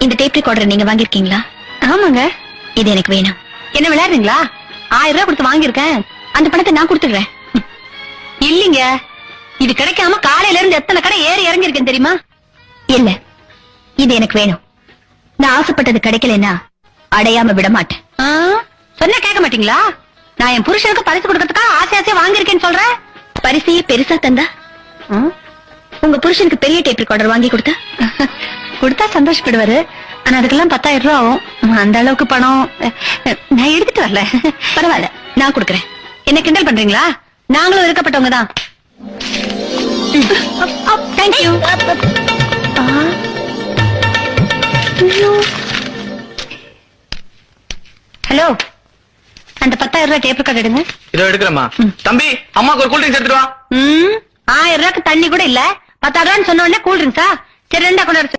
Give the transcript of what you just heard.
இந்த tape recorder நீங்க வாங்கிருக்கீங்களா? ஆமாங்க. இது எனக்கு வேணும். என்ன விளையாடுறீங்களா? 1000 ரூபாய் கொடுத்து வாங்கியிருக்கேன். அந்த பணத்தை நான் கொடுத்துடுறேன். இல்லீங்க, இது கிடைக்காம காலையில இருந்து எத்தனை கடை ஏறி இறங்கி இருக்கேன் தெரியுமா? இல்ல, இது எனக்கு வேணும். நான் ஆசைப்பட்டது கிடைக்கலன்னா அடையாம விட மாட்டேன். சொன்னா கேட்க மாட்டீங்களா? நான் என் புருஷனுக்கு பரிசு கொடுக்கறதுக்காக ஆசை ஆசையா வாங்கியிருக்கேன்னு சொல்றேன். பரிசையே பெருசா தந்தா உங்க புருஷனுக்கு பெரிய டேப் ரெக்கார்டர் வாங்கி கொடுத்தா கொடுத்தா சந்தோஷப்படுவாரு. ஆனா அதுக்கெல்லாம் 10,000 ரூபாய் ஆகும். அந்த அளவுக்கு பணம் நான் எடுத்துட்டு வரல. பரவாயில்ல, நான் கொடுக்கறேன். என்ன கிண்டல் பண்றீங்களா? நாங்களும் இருக்கப்பட்டவங்க தான். தேங்க்யூ. ஹலோ, அந்த 10,000 ரூபாய் டேப் ரெக்கார்ட் எடுங்க. இதோ எடுக்கிறேம்மா. தம்பி, அம்மாக்கு ஒரு கூல் ட்ரிங்க்ஸ் எடுத்துட்டு வா. 1000 ரூபாய்க்கு தண்ணி கூட இல்ல, 10,000 ரூபான்னு சொன்ன உடனே கூல் ட்ரிங்க்ஸா? சரி, 2 கொண்டு வர